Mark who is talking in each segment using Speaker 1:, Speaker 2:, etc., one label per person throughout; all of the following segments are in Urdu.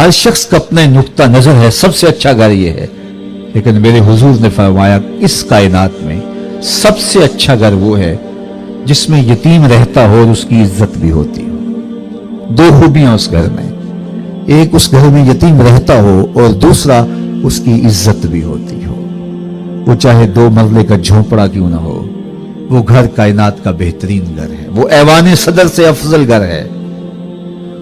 Speaker 1: ہر شخص کا اپنا نقطہ نظر ہے، سب سے اچھا گھر یہ ہے، لیکن میرے حضور نے فرمایا اس کائنات میں سب سے اچھا گھر وہ ہے جس میں یتیم رہتا ہو اور اس کی عزت بھی ہوتی ہو۔ دو خوبیاں اس گھر میں، ایک اس گھر میں یتیم رہتا ہو اور دوسرا اس کی عزت بھی ہوتی ہو۔ وہ چاہے 2 مرلے کا جھونپڑا کیوں نہ ہو، وہ گھر کائنات کا بہترین گھر ہے، وہ ایوان صدر سے افضل گھر ہے،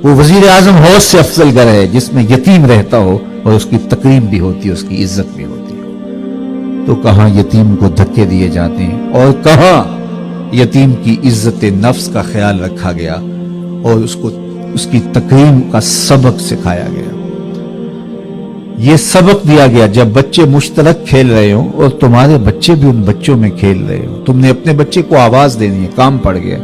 Speaker 1: وہ وزیر اعظم حوض سے افضل گھر ہے جس میں یتیم رہتا ہو اور اس کی تکریم بھی ہوتی ہے، اس کی عزت بھی ہوتی ہو۔ تو کہاں یتیم کو دھکے دیے جاتے ہیں اور کہاں یتیم کی عزت نفس کا خیال رکھا گیا اور اس کی تکریم کا سبق سکھایا گیا۔ یہ سبق دیا گیا جب بچے مشترک کھیل رہے ہوں اور تمہارے بچے بھی ان بچوں میں کھیل رہے ہوں، تم نے اپنے بچے کو آواز دینی ہے، کام پڑ گیا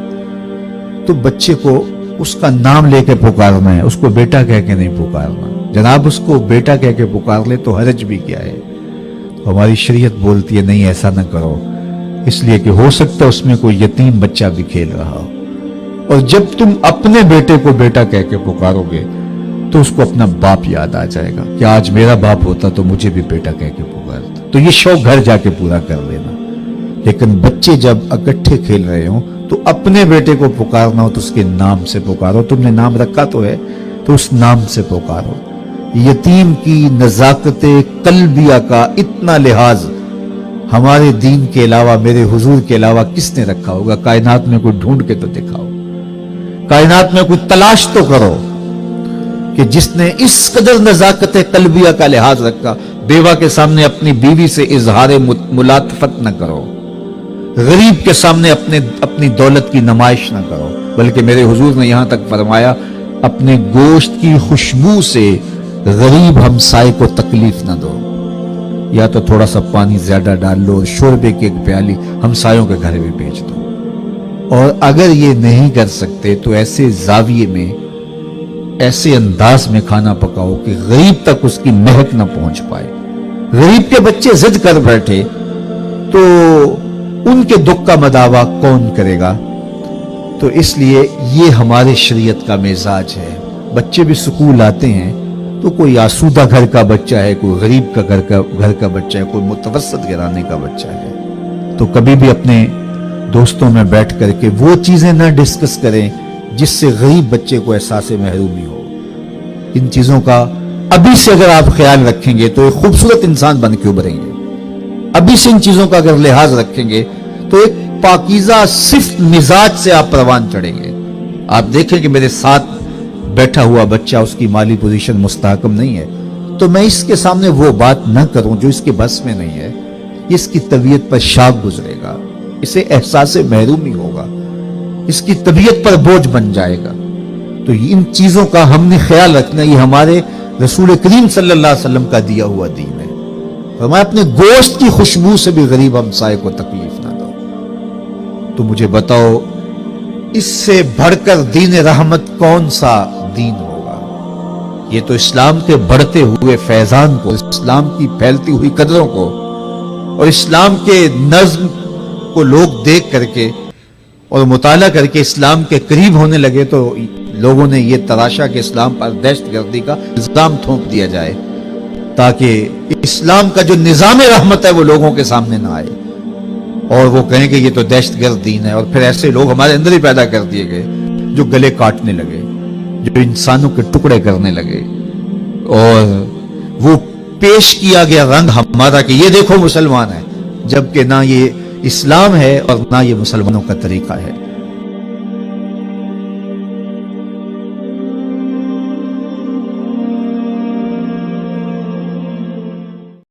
Speaker 1: تو بچے کو اس کا نام لے کے پکارنا ہے، اس کو بیٹا کہہ کے نہیں پکارنا۔ جناب اس کو بیٹا کہہ کے پکار لے تو حرج بھی کیا ہے؟ ہماری شریعت بولتی ہے نہیں ایسا نہ کرو، اس لیے کہ ہو سکتا ہے اس میں کوئی یتیم بچہ بھی کھیل رہا ہو، اور جب تم اپنے بیٹے کو بیٹا کہہ کے پکارو گے تو اس کو اپنا باپ یاد آ جائے گا کہ آج میرا باپ ہوتا تو مجھے بھی بیٹا کہہ کے پکارتا۔ تو یہ شوق گھر جا کے پورا کر لینا۔ لیکن بچے جب اکٹھے کھیل رہے ہوں تو اپنے بیٹے کو پکارنا ہو تو اس کے نام سے پکارو، تم نے نام رکھا تو ہے تو اس نام سے پکارو۔ یتیم کی نزاکت قلبیہ کا اتنا لحاظ ہمارے دین کے علاوہ، میرے حضور کے علاوہ کس نے رکھا ہوگا؟ کائنات میں کوئی ڈھونڈ کے تو دکھاؤ، کائنات میں کوئی تلاش تو کرو کہ جس نے اس قدر نزاکت قلبیہ کا لحاظ رکھا۔ بیوہ کے سامنے اپنی بیوی سے اظہار ملاطفت نہ کرو، غریب کے سامنے اپنی دولت کی نمائش نہ کرو، بلکہ میرے حضور نے یہاں تک فرمایا اپنے گوشت کی خوشبو سے غریب ہمسائے کو تکلیف نہ دو، یا تو تھوڑا سا پانی زیادہ ڈال لو اور شوربے کی ایک پیالی ہمسایوں کے گھر بھی بھیج دو۔ اور اگر یہ نہیں کر سکتے تو ایسے زاویے میں، ایسے انداز میں کھانا پکاؤ کہ غریب تک اس کی مہک نہ پہنچ پائے۔ غریب کے بچے ضد کر بیٹھے تو ان کے دکھ کا مداوا کون کرے گا؟ تو اس لیے یہ ہمارے شریعت کا مزاج ہے۔ بچے بھی سکول آتے ہیں تو کوئی آسودہ گھر کا بچہ ہے، کوئی غریب کا گھر کا بچہ ہے، کوئی متوسط گھرانے کا بچہ ہے، تو کبھی بھی اپنے دوستوں میں بیٹھ کر کے وہ چیزیں نہ ڈسکس کریں جس سے غریب بچے کو احساس محرومی ہو۔ ان چیزوں کا ابھی سے اگر آپ خیال رکھیں گے تو ایک خوبصورت انسان بن کے ابھریں گے۔ ابھی سے ان چیزوں کا اگر لحاظ رکھیں گے تو ایک پاکیزہ صفت مزاج سے آپ پروان چڑھیں گے۔ آپ دیکھیں کہ میرے ساتھ بیٹھا ہوا بچہ، اس کی مالی پوزیشن مستحکم نہیں ہے تو میں اس کے سامنے وہ بات نہ کروں جو اس کے بس میں نہیں ہے، اس کی طبیعت پر شاک گزرے گا، اسے احساس محرومی ہوگا، اس کی طبیعت پر بوجھ بن جائے گا۔ تو ان چیزوں کا ہم نے خیال رکھنا، یہ ہمارے رسول کریم صلی اللہ علیہ وسلم کا دیا ہوا دین ہے۔ فرمایا اپنے گوشت کی خوشبو سے بھی غریب ہمسائے کو تکلیف نہ دو۔ تو مجھے بتاؤ اس سے بڑھ کر دین رحمت کون سا دین ہوگا؟ یہ تو اسلام کے بڑھتے ہوئے فیضان کو، اسلام کی پھیلتی ہوئی قدروں کو اور اسلام کے نظم کو لوگ دیکھ کر کے اور مطالعہ کر کے اسلام کے قریب ہونے لگے تو لوگوں نے یہ تراشا کہ اسلام پر دہشت گردی کا الزام تھوپ دیا جائے تاکہ اسلام کا جو نظام رحمت ہے وہ لوگوں کے سامنے نہ آئے اور وہ کہیں کہ یہ تو دہشت گرد دین ہے۔ اور پھر ایسے لوگ ہمارے اندر ہی پیدا کر دیے گئے جو گلے کاٹنے لگے، جو انسانوں کے ٹکڑے کرنے لگے، اور وہ پیش کیا گیا رنگ ہمارا کہ یہ دیکھو مسلمان ہے، جبکہ نہ یہ اسلام ہے اور نہ یہ مسلمانوں کا طریقہ ہے۔